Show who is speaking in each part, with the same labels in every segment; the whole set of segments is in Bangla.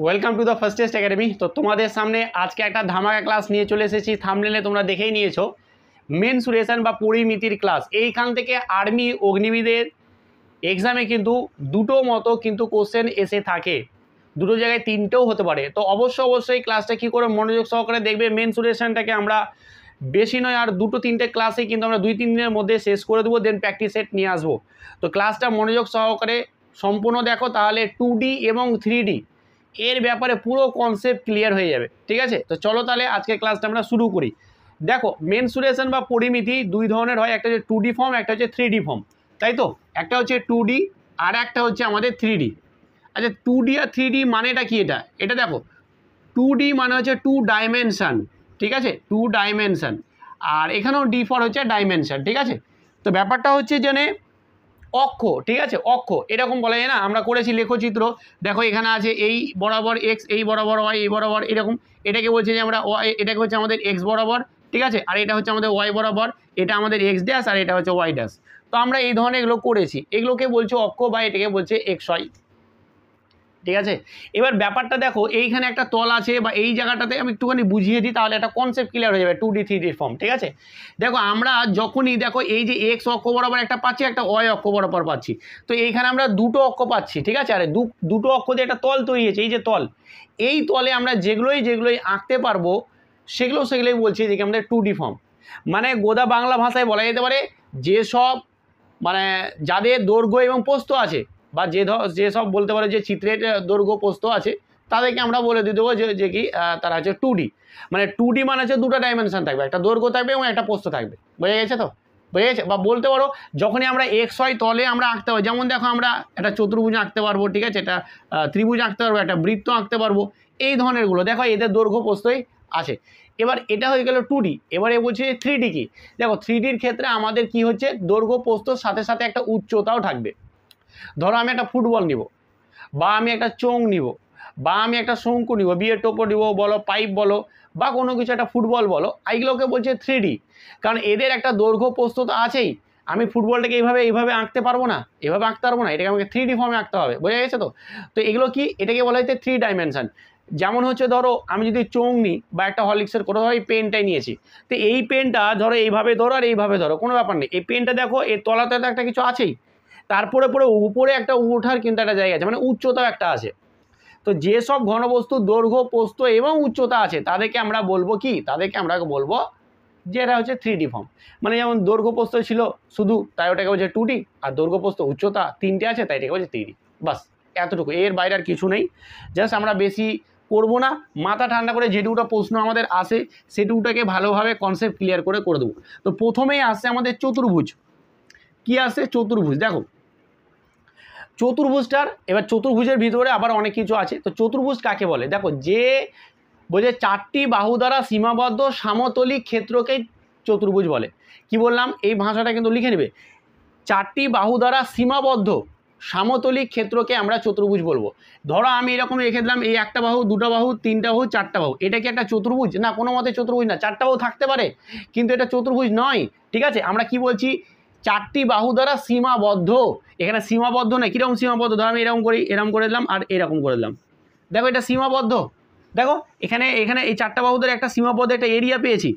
Speaker 1: Welcome to the first test academy. তো তোমাদের সামনে আজকে একটা ধামাকা ক্লাস নিয়ে চলে এসেছি। থাম্বনেলে তোমরা দেখেই নিয়েছো, মেনসুরেশন বা পরিমিতির ক্লাস। এইখান থেকে আর্মি অগ্নিবীরের এক্সামে কিন্তু দুটো মতো কিন্তু কোশ্চেন এসে থাকে, দুটো জায়গায় তিনটেও হতে পারে। তো অবশ্যই ক্লাসটা কী করে মনোযোগ সহকারে দেখবে। মেনসুরেশনটাকে আমরা বেশি নয় আর দুটো তিনটে ক্লাসে কিন্তু আমরা 2-3 দিনের মধ্যে শেষ করে দেবো, দেন প্র্যাকটিস সেট নিয়ে আসবো। তো ক্লাসটা মনোযোগ সহকারে সম্পূর্ণ দেখো, তাহলে 2D এবং 3D এর ব্যাপারে পুরো কনসেপ্ট ক্লিয়ার হয়ে যাবে। ঠিক আছে, তো চলো তাহলে আজকে ক্লাসটা আমরা শুরু করি। দেখো, মেনসুরেশন বা পরিমিতি দুই ধরনের হয়, একটা হচ্ছে 2D ফর্ম, একটা হচ্ছে 3D ফর্ম, তাই তো? একটা হচ্ছে 2D আর একটা হচ্ছে আমাদের 3D। আচ্ছা, 2D আর 3D মানেটা কি? এটা দেখো, 2D মানে হচ্ছে 2 ডাইমেনশান, ঠিক আছে, 2 ডাইমেনশান। আর এখানেও ডি ফর হচ্ছে ডাইমেনশান, ঠিক আছে। তো ব্যাপারটা হচ্ছে জেনে অক্ষ, ঠিক আছে, অক্ষ এরকম বলা যায় না, আমরা করেছি লেখচিত্র। দেখো এখানে আছে এই বরাবর এক্স, এই বরাবর ওয়াই, এই বরাবর এরকম। এটাকে বলছে যে আমরা ওয়াই, এটাকে হচ্ছে আমাদের এক্স বরাবর, ঠিক আছে। আর এটা হচ্ছে আমাদের ওয়াই বরাবর, এটা আমাদের এক্স ড্যাশ আর এটা হচ্ছে ওয়াই ড্যাশ। তো আমরা এই ধরনের এগুলো করেছি, এগুলোকে বলছে অক্ষ বা এটাকে বলছে এক্স ওয়াই, ঠিক আছে। এবার ব্যাপারটা দেখো, এইখানে একটা তল আছে বা এই জায়গাটাতে আমি একটুখানি বুঝিয়ে দিই, তাহলে একটা কনসেপ্ট ক্লিয়ার হয়ে যাবে 2D 3D ফর্ম, ঠিক আছে। দেখো আমরা যখনই দেখো এই যে এক্স অক্ষ বরাবর একটা পাচ্ছি, একটা ওয়াই অক্ষ বরাবর পাচ্ছি, তো এইখানে আমরা দুটো অক্ষ পাচ্ছি, ঠিক আছে। আর দুটো অক্ষ দিয়ে একটা তল তৈরি হয়েছে, এই যে তল, এই তলে আমরা যেগুলোই আঁকতে পারবো সেগুলোই বলছি যে আমাদের 2D ফর্ম। মানে গোদা বাংলা ভাষায় বলা যেতে পারে যেসব মানে যাদের দৈর্ঘ্য এবং প্রস্থ আছে, বা যেসব বলতে পারে যে চিত্রের দৈর্ঘ্য প্রস্থ আছে, তাদেরকে আমরা বলে দিয়ে দেবো যে কি তারা হচ্ছে 2D। মানে 2D মানে হচ্ছে দুটো ডাইমেনশন থাকবে, একটা দৈর্ঘ্য থাকবে এবং একটা প্রস্থ থাকবে। বোঝা গেছে তো? বোঝা গেছে? বা বলতে পারো যখনই আমরা এক্স ওয়াই তলে আমরা আঁকতে পারবো, যেমন দেখো আমরা একটা চতুর্ভুজ আঁকতে পারবো, ঠিক আছে, একটা ত্রিভুজ আঁকতে পারবো, একটা বৃত্ত আঁকতে পারবো, এই ধরনেরগুলো দেখো এদের দৈর্ঘ্য প্রস্থই আছে। এবার এটা হয়ে গেল 2D। এবারে বলছি 3D কি? দেখো 3Dর ক্ষেত্রে আমাদের কি হচ্ছে, দৈর্ঘ্য প্রস্থর সাথে সাথে একটা উচ্চতাও থাকবে। ধরো আমি একটা ফুটবল নিব, বা আমি একটা চোঙ নিব, বা আমি একটা শঙ্কু নিব, বিয়ের টোপো নিব বলো, পাইপ বলো, বা কোনো কিছু একটা ফুটবল বলো, এইগুলোকে বলছে 3D। কারণ এদের একটা দৈর্ঘ্য প্রস্থ তো আছেই। আমি ফুটবলটাকে এইভাবে আঁকতে পারবো না, এভাবে আঁকতে পারবো না, এটাকে আমাকে 3D ফর্মে আঁকতে হবে। বোঝা গেছে তো? তো এগুলো কি, এটাকে বলা হচ্ছে 3 ডাইমেনশন। যেমন হচ্ছে ধরো আমি যদি চোঙ নিই বা একটা হরলিক্সের কোনো ধরো এই পেনটাই নিয়েছি, তো এই পেনটা ধরো এইভাবে ধরো আর এইভাবে ধরো, কোনো ব্যাপার নেই। এই পেনটা দেখো এর তলাতে তো একটা কিছু আছেই, তারপরে উপরে একটা ওঠার কিন্তু একটা জায়গা আছে, মানে উচ্চতাও একটা আছে। তো যেসব ঘনবস্তুর দৈর্ঘ্য প্রস্থ এবং উচ্চতা আছে তাদেরকে আমরা বলবো কি, তাদেরকে আমরা বলবো যে এটা হচ্ছে 3D ফর্ম। মানে যেমন দৈর্ঘ্য প্রস্থ ছিল শুধু, তাই ওটাকে বলছে 2D, আর দৈর্ঘ্য প্রস্থ উচ্চতা তিনটে আছে তাই এটাকে বলছে 3D। বাস এতটুকু, এর বাইরে আর কিছু নেই। জাস্ট আমরা বেশি করবো না, মাথা ঠান্ডা করে যেটুকুটা প্রশ্ন আমাদের আসে সেটুকুটাকে ভালোভাবে কনসেপ্ট ক্লিয়ার করে দেবো। তো প্রথমেই আসছে আমাদের চতুর্ভুজ। কি আসছে? চতুর্ভুজ। দেখো চতুর্ভুজটার, এবার চতুর্ভুজের ভিতরে আবার অনেক কিছু আছে। তো চতুর্ভুজ কাকে বলে? দেখো যে বোঝে 4টি বাহু দ্বারা সীমাবদ্ধ সমতলিক ক্ষেত্রকেই চতুর্ভুজ বলে। কি বললাম? এই ভাষাটা কিন্তু লিখে নেবে। 4টি বাহু দ্বারা সীমাবদ্ধ সমতলিক ক্ষেত্রকে আমরা চতুর্ভুজ বলবো। ধরো আমি এরকম রেখে দিলাম, এই একটা বাহু, দুটো বাহু, তিনটা বাহু, চারটা বাহু, এটা কি একটা চতুর্ভুজ? না, কোনো মতে চতুর্ভুজ না। 4টা বাহু থাকতে পারে কিন্তু এটা চতুর্ভুজ নয়, ঠিক আছে। আমরা কি বলছি? 4টি বাহু দ্বারা সীমাবদ্ধ। এখানে সীমাবদ্ধ নয়। কীরকম সীমাবদ্ধ? ধরো আমি এরকম করে দিলাম আর এরকম করে দিলাম, দেখো এটা সীমাবদ্ধ। দেখো এখানে এই 4টা বাহু দ্বারা একটা সীমাবদ্ধ একটা এরিয়া পেয়েছি।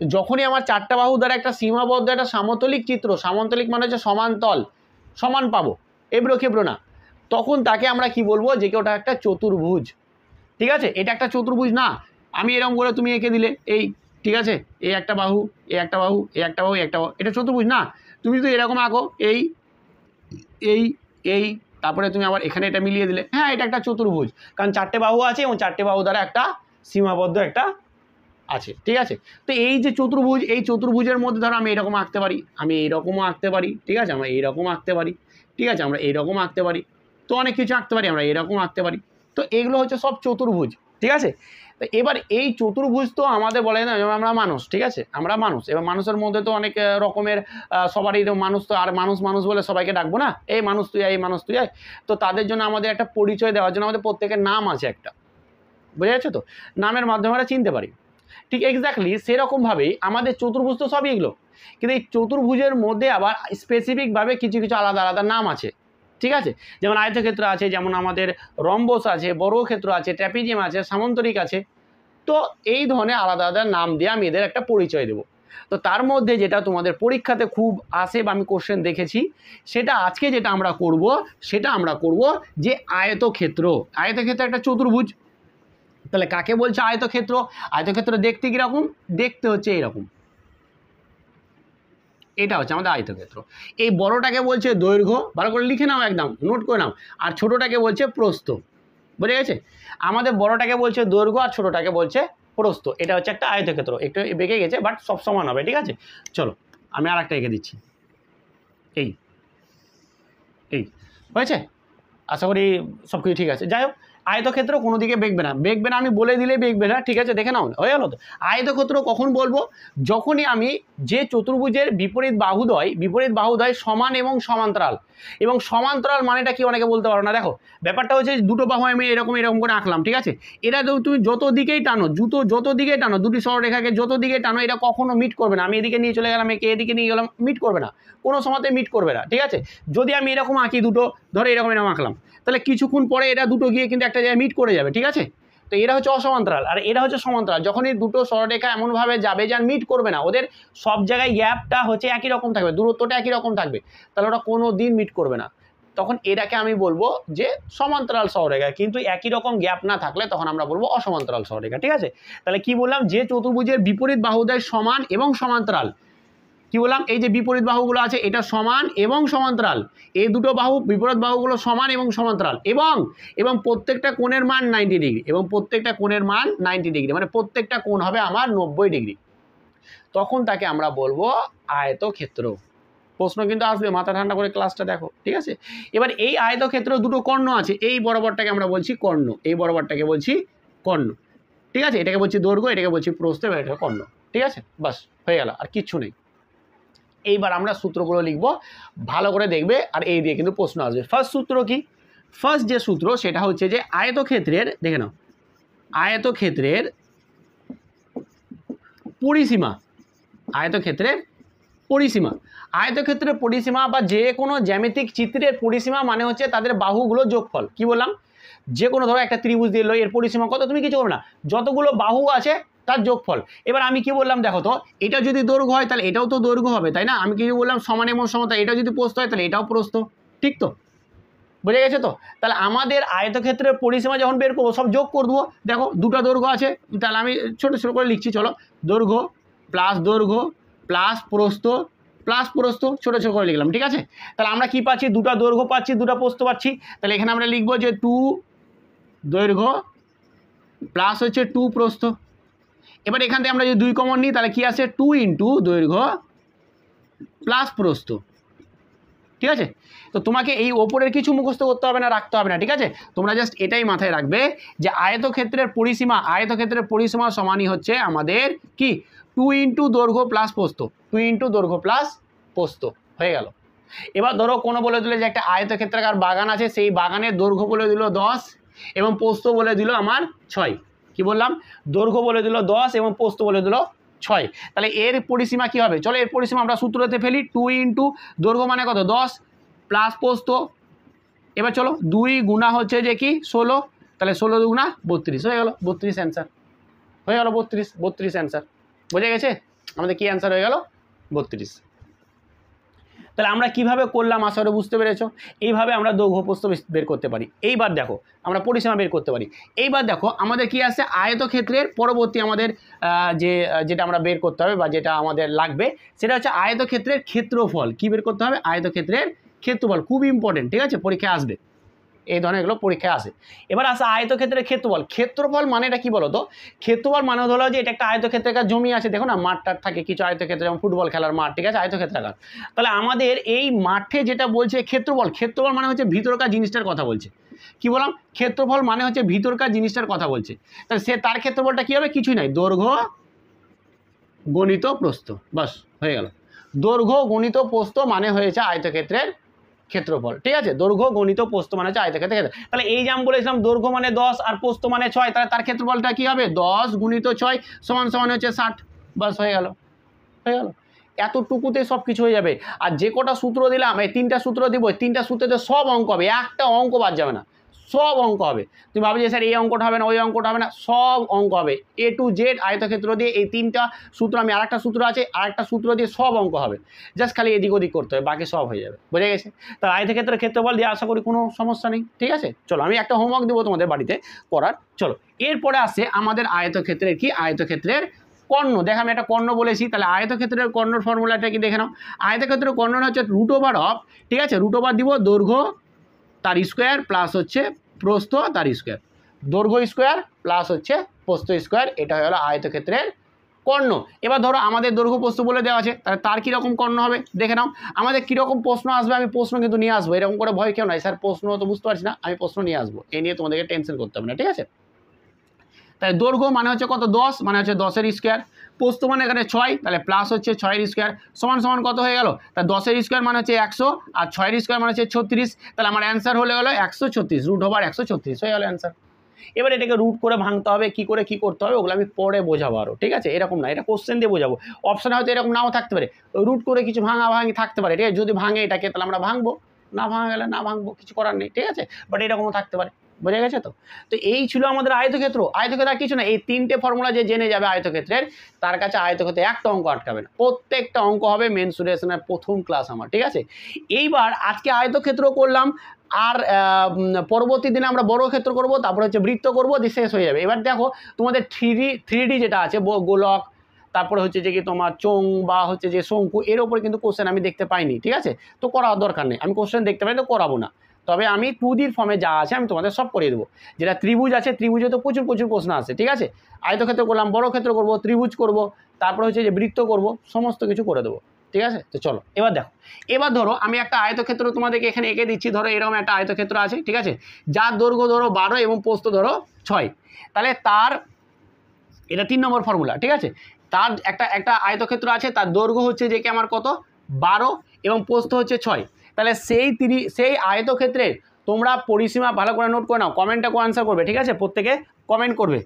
Speaker 1: যখনই আমার 4টা বাহু দ্বারা একটা সীমাবদ্ধ একটা সামতলিক চিত্র, সামন্তলিক মানে হচ্ছে সমান্তল, সমান পাবো, এবড়ো খেবড়ো না, তখন তাকে আমরা কি বলবো? যে কি ওটা একটা চতুর্ভুজ, ঠিক আছে। এটা একটা চতুর্ভুজ না। আমি এরকম করে তুমি এঁকে দিলে এই, ঠিক আছে, এই একটা বাহু, এই একটা বাহু, এই একটা বাহু, একটা বাহু, এটা চতুর্ভুজ না। তুমি তো এরকম আঁকো, এই এই এই তারপরে তুমি আবার এখানে এটা মিলিয়ে দিলে, হ্যাঁ এটা একটা চতুর্ভুজ, কারণ 4টে বাহু আছে এবং 4টে বাহু দ্বারা একটা সীমাবদ্ধ একটা আছে, ঠিক আছে। তো এই যে চতুর্ভুজ, এই চতুর্ভুজের মধ্যে ধরো আমি এরকম আঁকতে পারি, আমি এইরকমও আঁকতে পারি, ঠিক আছে, আমরা এইরকম আঁকতে পারি, ঠিক আছে, আমরা এইরকম আঁকতে পারি, তো অনেক কিছু আঁকতে পারি, আমরা এরকম আঁকতে পারি। তো এগুলো হচ্ছে সব চতুর্ভুজ, ঠিক আছে। তো এবার এই চতুর্ভুজ তো আমাদের বলে না, আমরা মানুষ, ঠিক আছে, আমরা মানুষ। এবার মানুষের মধ্যে তো অনেক রকমের সবারই মানুষ, তো আর মানুষ বলে সবাইকে ডাকবো না, এই মানুষ তুই আয়, এই মানুষ তুই আয়। তো তাদের জন্য আমাদের একটা পরিচয় দেওয়ার জন্য আমাদের প্রত্যেকের নাম আছে একটা, বুঝে যাচ্ছে তো? নামের মাধ্যমে আমরা চিনতে পারি। ঠিক এক্স্যাক্টলি সেরকমভাবেই আমাদের চতুর্ভুজ তো সবই এগুলো, কিন্তু এই চতুর্ভুজের মধ্যে আবার স্পেসিফিকভাবে কিছু আলাদা আলাদা নাম আছে। ঠিক আছে, যেমন আয়তক্ষেত্র আছে, যেমন আমাদের রম্বস আছে, বর্গক্ষেত্র আছে, ট্র্যাপিজিয়াম আছে, সামান্তরিক আছে। তো এই ধরনের আলাদা আলাদা নাম দিয়ে আমি এদের একটা পরিচয় দেবো। তো তার মধ্যে যেটা তোমাদের পরীক্ষাতে খুব আসে বা আমি কোশ্চেন দেখেছি, সেটা আজকে যেটা আমরা করব, সেটা আমরা করব যে আয়তক্ষেত্র। আয়তক্ষেত্র একটা চতুর্ভুজ। তাহলে কাকে বলছে আয়তক্ষেত্র? আয়তক্ষেত্র দেখতে কীরকম? দেখতে হচ্ছে এইরকম। এটা হচ্ছে আমাদের আয়তক্ষেত্র। এই বড়টাকে বলছে দৈর্ঘ্য, ভালো করে লিখে নাও, একদম নোট করে নাও। আর ছোটোটাকে বলছে প্রস্থ। বুঝে গেছে? আমাদের বড়টাকে বলছে দৈর্ঘ্য আর ছোটোটাকে বলছে প্রস্থ। এটা হচ্ছে একটা আয়তক্ষেত্র। একটু বেঁকে গেছে, বাট সব সমান হবে। ঠিক আছে, চলো আমি আর একটা এঁকে দিচ্ছি। এই এই হয়েছে? আশা করি সব কিছু ঠিক আছে। যাই হোক, আয়তক্ষেত্র কোনো দিকে বেঁকবে না, বেঁকবে না আমি বলে দিলেই বেঁকবে না। ঠিক আছে, দেখে নাও, হয়ে গেল তো। আয়তক্ষেত্র কখন বলবো? যখনই আমি যে চতুর্ভুজের বিপরীত বাহুদ্বয় সমান এবং সমান্তরাল। এবং সমান্তরাল মানেটা কি অনেকে বলতে পারো না। দেখো, ব্যাপারটা হচ্ছে দুটো বাহু আমি এরকম করে আঁকলাম। ঠিক আছে, এটা তুমি যত দিকেই টানো, যত দিকেই টানো, দুটি সরলরেখাকে যত দিকে টানো, এটা কখনো মিট করবে না। আমি এদিকে নিয়ে চলে গেলাম, এদিকে নিয়ে গেলাম, মিট করবে না, কোনো সময়তে মিট করবে না। ঠিক আছে, যদি আমি এরকম আঁকি দুটো, ধরো এরকম আঁকলাম, তাহলে কিছুক্ষণ পরে এটা দুটো গিয়ে কিন্তু একটা জায়গায় মিট করে যাবে। ঠিক আছে, তো এরা হচ্ছে অসমান্তরাল আর এরা হচ্ছে সমান্তরাল। যখনই দুটো সরলরেখা এমনভাবে যাবে যে আর মিট করবে না, ওদের সব জায়গায় গ্যাপটা হচ্ছে একই রকম থাকবে, দূরত্বটা একই রকম থাকবে, তাহলে ওটা কোনো দিন মিট করবে না। তখন এটাকে আমি বলবো যে সমান্তরাল সরলরেখা। কিন্তু একই রকম গ্যাপ না থাকলে তখন আমরা বলবো অসমান্তরাল সরলরেখা। ঠিক আছে, তাহলে কি বললাম? যে চতুর্ভুজের বিপরীত বাহুদ্বয় সমান এবং সমান্তরাল। কি বললাম? এই যে বিপরীত বাহুগুলো আছে, এটা সমান এবং সমান্তরাল। এই দুটো বাহু, বিপরীত বাহুগুলো সমান এবং সমান্তরাল, এবং প্রত্যেকটা কোণের মান 90 ডিগ্রি, এবং প্রত্যেকটা কোণের মান 90 ডিগ্রি, মানে প্রত্যেকটা কোণ হবে আমার 90 ডিগ্রি। তখন তাকে আমরা বলবো আয়তক্ষেত্র। প্রশ্ন কিন্তু আসবে, মাথা ঠান্ডা করে ক্লাসটা দেখো। ঠিক আছে, এবার এই আয়তক্ষেত্র দুটো কর্ণ আছে। এই বরাবরটাকে আমরা বলছি কর্ণ, এই বরাবরটাকে বলছি কর্ণ। ঠিক আছে, এটাকে বলছি দৈর্ঘ্য, এটাকে বলছি প্রস্থ, এবং এটা কর্ণ। ঠিক আছে, বাস হয়ে গেল, আর কিচ্ছু নেই। এইবার আমরা সূত্রগুলো লিখব, ভালো করে দেখবে, আর এই দিয়ে কিন্তু প্রশ্ন আসবে। ফার্স্ট সূত্র কি? ফার্স্ট যে সূত্র সেটা হচ্ছে যে আয়তক্ষেত্রের, দেখে নাও, আয়তক্ষেত্রের পরিসীমা, আয়তক্ষেত্রের পরিসীমা, আয়তক্ষেত্রের পরিসীমা বা যে কোনো জ্যামিতিক চিত্রের পরিসীমা মানে হচ্ছে তাদের বাহুগুলো যোগফল। কি বললাম? যে কোনো ধরো একটা ত্রিভুজ দিল, এর পরিসীমা কত? তুমি কিছু করবে না, যতগুলো বাহু আছে তার যোগফল। এবার আমি কি বললাম দেখো তো, এটা যদি দৈর্ঘ্য হয় তাহলে এটাও তো দৈর্ঘ্য হবে, তাই না? আমি কি বললাম? সমান এবং সমতা। এটা যদি প্রস্থ হয় তাহলে এটাও প্রস্থ। ঠিক তো? বুঝে গেছে তো? তাহলে আমাদের আয়তক্ষেত্রের পরিসীমা যখন বের করবো সব যোগ করে দেবো। দেখো দুটো দৈর্ঘ্য আছে, তাহলে আমি ছোট ছোট করে লিখছি, চলো। দৈর্ঘ্য প্লাস প্রস্থ প্লাস প্রস্থ, ছোট ছোট করে লিখলাম। ঠিক আছে, তাহলে আমরা কি পাচ্ছি? দুটো দৈর্ঘ্য পাচ্ছি, দুটো প্রস্থ পাচ্ছি। তাহলে এখানে আমরা লিখবো যে 2 দৈর্ঘ্য প্লাস হচ্ছে 2 প্রস্থ। এবার এখান থেকে আমরা যদি 2 কমন নিই তাহলে কি আসে? 2 ইন্টু দৈর্ঘ্য প্লাস প্রস্থ। ঠিক আছে, তো তোমাকে এই ওপরের কিছু মুখস্থ করতে হবে না, রাখতে হবে না। ঠিক আছে, তোমরা জাস্ট এটাই মাথায় রাখবে যে আয়তক্ষেত্রের পরিসীমা সমানই হচ্ছে আমাদের কি? 2 ইন্টু দৈর্ঘ্য প্লাস প্রস্থ, 2 ইন্টু দৈর্ঘ্য প্লাস প্রস্থ। হয়ে গেল। এবার ধরো কোনো বলে দিল যে একটা আয়তক্ষেত্রাকার বাগান আছে, সেই বাগানের দৈর্ঘ্য বলে দিল 10 এবং প্রস্থ বলে দিল আমার 6। কি বললাম? দৈর্ঘ্য বলে দিল 10 এবং প্রস্থ বলে দিল 6। তাহলে এর পরিসীমা কি হবে? চলো এর পরিসীমা আমরা সূত্রতে ফেলি। 2 ইন্টু দৈর্ঘ্য মানে কত? 10 প্লাস প্রস্থ। এবার চলো 2 গুণা হচ্ছে যে কি 16, তাহলে 16 দুগুণা 32 হয়ে গেল। 32 অ্যান্সার হয়ে গেল। 32 অ্যান্সার। বোঝা গেছে আমাদের কি অ্যান্সার হয়ে গেল? 32। তাহলে আমরা কিভাবে করলাম আশা করি বুঝতে পেরেছো। এইভাবে আমরা দৈর্ঘ্য প্রস্থ বের করতে পারি। এইবার দেখো আমরা পরিসীমা বের করতে পারি। এইবার দেখো আমাদের কি আছে? আয়তক্ষেত্রের পরবর্তী আমাদের যেটা আমরা বের করতে হবে বা যেটা আমাদের লাগবে সেটা হচ্ছে আয়তক্ষেত্রের ক্ষেত্রফল। কি বের করতে হবে? আয়তক্ষেত্রের ক্ষেত্রফল। খুব ইম্পর্টেন্ট। ঠিক আছে, পরীক্ষায় আসবে, এই ধরনের এগুলো পরীক্ষায় আসে। এবার আসে আয়তক্ষেত্রের ক্ষেত্রফল। ক্ষেত্রফল মানেটা কি বলো তো? ক্ষেত্রফল মানে হলো যে এটা একটা আয়তক্ষেত্রাকার জমি আছে, দেখো না মাঠটার থাকে কিছু আয়তক্ষেত্রে, যেমন ফুটবল খেলার মাঠ। ঠিক আছে, আয়তক্ষেত্রাকার। তাহলে আমাদের এই মাঠে যেটা বলছে ক্ষেত্রফল, ক্ষেত্রফল মানে হচ্ছে ভিতরকার জিনিসটার কথা বলছে। কি বললাম? ক্ষেত্রফল মানে হচ্ছে ভিতরকার জিনিসটার কথা বলছে। তাহলে তার ক্ষেত্রফলটা কি হবে? কিছুই নাই, দৈর্ঘ্য গণিত প্রস্থ। বাস হয়ে গেল। দৈর্ঘ্য গণিত প্রস্থ মানে হয়েছে আয়তক্ষেত্রের ক্ষেত্রফল। ঠিক আছে, দৈর্ঘ্য গণিত প্রস্থ মানে হচ্ছে আয়তক্ষেত্রের। তাহলে এই যে আমি বলেছিলাম দৈর্ঘ্য মানে 10 আর প্রস্থ মানে 6, তাহলে তার ক্ষেত্রফলটা কি হবে? 10 গুণিত 6 সমান সমান হচ্ছে 60। বাস হয়ে গেল। এতটুকুতে সব কিছু হয়ে যাবে। আর যে কটা সূত্র দিলাম, এই 3টা সূত্র দিব, 3টা সূত্রতে সব অঙ্ক হবে, একটা অঙ্ক বাদ যাবে না, সব অঙ্ক হবে। তুমি ভাবো যে স্যার এই অঙ্কটা হবে না, ওই অঙ্কটা হবে না, সব অঙ্ক হবে A to Z আয়তক্ষেত্র দিয়ে। এই 3টা সূত্র, আমি আরেকটা সূত্র আছে, আরেকটা সূত্র দিয়ে সব অঙ্ক হবে, জাস্ট খালি এদিক ওদিক করতে হবে, বাকি সব হয়ে যাবে। বুঝে গেছে? তার আয়তক্ষেত্রের ক্ষেত্রফল দিয়ে আশা করি কোনো সমস্যা নেই। ঠিক আছে, চলো আমি একটা হোমওয়ার্ক দেবো তোমাদের বাড়িতে করার। চলো এরপরে আসছে আমাদের আয়তক্ষেত্রের কি, আয়তক্ষেত্রের কর্ণ। দেখো আমি একটা কর্ণ বলেছি, তাহলে আয়তক্ষেত্রের কর্ণর ফর্মুলাটা কি দেখে নাও। আয়তক্ষেত্রের কর্ণটা হচ্ছে √অফ, ঠিক আছে, √ওভার দিব দৈর্ঘ্য তার স্কোয়ার প্লাস হচ্ছে প্রস্থ তার স্কোয়ার, দৈর্ঘ্য স্কোয়ার প্লাস হচ্ছে প্রস্থ স্কোয়ার, এটা হলো আয়তক্ষেত্রের কর্ণ। এবার ধরো আমাদের দৈর্ঘ্য প্রস্থ বলে দেওয়া আছে, তাহলে তার কীরকম কর্ণ হবে দেখে নাও। আমাদের কীরকম প্রশ্ন আসবে, আমি প্রশ্ন কিন্তু নিয়ে আসবো, এরকম করে ভয় কেউ নাই স্যার প্রশ্ন তো বুঝতে পারছি না, আমি প্রশ্ন নিয়ে আসবো, এ নিয়ে তোমাদেরকে টেনশন করতে হবে না। ঠিক আছে, তাই দৈর্ঘ্য মানে হচ্ছে কত, 10, মানে হচ্ছে 10-এর স্কোয়ার, প্রস্থ মানে এখানে 6, তাহলে প্লাস হচ্ছে 6-এর স্কোয়ার, সমান সমান কত হয়ে গেল, তা 10-এর স্কোয়ার মানে হচ্ছে 100, আর 6-এর স্কোয়ার মানে হচ্ছে 36, তাহলে আমার অ্যান্সার হলে গেলো 136, √ওভার 136 হয়ে গেল অ্যান্সার। এবার এটাকে রুট করে ভাঙতে হবে, কি করে কি করতে হবে ওগুলো আমি পরে বোঝাবো আরও। ঠিক আছে, এরকম না, এটা কোশ্চেন দিয়ে বোঝাবো, অপশানে হয়তো এরকম নাও থাকতে পারে, রুট করে কিছু ভাঙি থাকতে পারে। ঠিক আছে, যদি ভাঙে এটাকে তাহলে আমরা ভাঙবো, না ভাঙা গেলে না ভাঙবো, কিছু করার নেই। ঠিক আছে, বাট এরকমও থাকতে পারে। বোঝা গেছে তো? তো এই ছিল আমাদের আয়তক্ষেত্র। আয়তক্ষেত্র আর কিছু না, এই 3টে ফর্মুলা যে জেনে যাবে আয়তক্ষেত্রের, তার কাছে আয়তক্ষেত্রে একটা অঙ্ক আটকাবে না, প্রত্যেকটা অঙ্ক হবে মেনসুরেশনের প্রথম ক্লাস আমার। ঠিক আছে, এইবার আজকে আয়তক্ষেত্র করলাম, আর পরবর্তী দিনে আমরা বড় ক্ষেত্র করব, তারপরে হচ্ছে বৃত্ত করব, দিয়ে শেষ হয়ে যাবে। এবার দেখো তোমাদের 3D যেটা আছে, গোলক, তারপরে হচ্ছে যে কি তোমার চোঙ বা হচ্ছে যে শঙ্কু, এর ওপরে কিন্তু কোশ্চেন আমি দেখতে পাইনি। ঠিক আছে, তো করার দরকার নেই, আমি কোশ্চেন দেখতে পাই তো করাবো না, তবে আমি 2Dর ফর্মে যা আছে আমি তোমাদের সব করিয়ে দেবো। যেটা ত্রিভুজ আছে, ত্রিভুজে তো প্রচুর প্রশ্ন আছে। ঠিক আছে, আয়তক্ষেত্র করলাম, বড় ক্ষেত্র করব, ত্রিভুজ করব, তারপরে হচ্ছে যে বৃত্ত করব, সমস্ত কিছু করে দেবো। ঠিক আছে, তো চলো এবার দেখো। এবার ধরো আমি একটা আয়তক্ষেত্র তোমাদেরকে এখানে এঁকে দিচ্ছি। ধরো এরকম একটা আয়তক্ষেত্র আছে, ঠিক আছে, যার দৈর্ঘ্য ধরো 12 এবং প্রস্থ ধরো 6, তাহলে তার এটা 3 নম্বর ফর্মুলা। ঠিক আছে, তার একটা আয়তক্ষেত্র আছে, তার দৈর্ঘ্য হচ্ছে যে কি আমার কত 12 এবং প্রস্থ হচ্ছে 6, তাহলে সেই আয়তক্ষেত্রের তোমরা পরিসীমা ভালো করে নোট করে নাও, কমেন্টটা করে আনসার করবে। ঠিক আছে, প্রত্যেকে কমেন্ট করবে,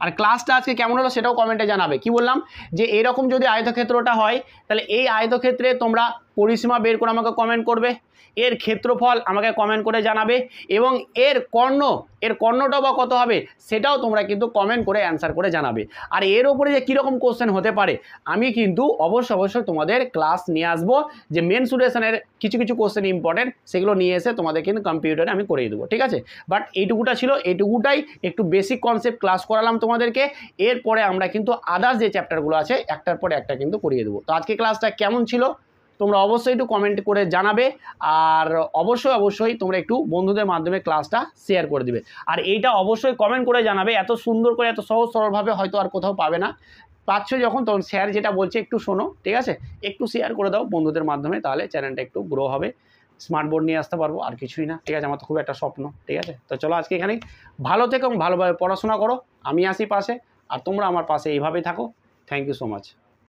Speaker 1: আর ক্লাসটা আজকে কেমন হলো সেটাও কমেন্টে জানাবে। কি বললাম, যে এরকম যদি আয়তক্ষেত্রটা হয় তাহলে এই আয়তক্ষেত্রে তোমরা পরিসীমা বের করে আমাকে কমেন্ট করবে, এর ক্ষেত্রফল আমাকে কমেন্ট করে জানাবে, এবং এর কর্ণটা বা কত হবে সেটাও তোমরা কিন্তু কমেন্ট করে অ্যান্সার করে জানাবে। আর এর ওপরে যে কীরকম কোশ্চেন হতে পারে আমি কিন্তু অবশ্যই তোমাদের ক্লাস নিয়ে আসবো, যে মেনসুরেশনের কিছু কোশ্চেন ইম্পর্টেন্ট, সেগুলো নিয়ে এসে তোমাদের কিন্তু কম্পিউটারে আমি করিয়ে দেবো। ঠিক আছে, বাট এইটুকুটা ছিল, এইটুকুটাই একটু বেসিক কনসেপ্ট ক্লাস করালাম তোমাদেরকে। এরপরে আমরা কিন্তু আদার্স যে চ্যাপ্টারগুলো আছে একটার পরে একটা কিন্তু করিয়ে দেবো। তো আজকে ক্লাসটা কেমন ছিল তোমরা অবশ্যই একটু কমেন্ট করে জানাবে, আর অবশ্যই তোমরা একটু বন্ধুদের মাধ্যমে ক্লাসটা শেয়ার করে দিবে। আর এইটা অবশ্যই কমেন্ট করে জানাবে, এত সুন্দর করে এত সহজ সরলভাবে হয়তো আর কোথাও পাবে না, পাচ্ছ যখন তখন স্যার যেটা বলছে একটু শোনো। ঠিক আছে, একটু শেয়ার করে দাও বন্ধুদের মাধ্যমে, তাহলে চ্যানেলটা একটু গ্রো হবে, স্মার্ট বোর্ড নিয়ে আসতে পারবো, আর কিছুই না। ঠিক আছে, আমার তো খুব একটা স্বপ্ন। ঠিক আছে, তো চলো আজকে এখানেই, ভালো থেকো এবং ভালোভাবে পড়াশোনা করো, আমি আসি পাশে, আর তোমরা আমার পাশে এইভাবেই থাকো। Thank you so much.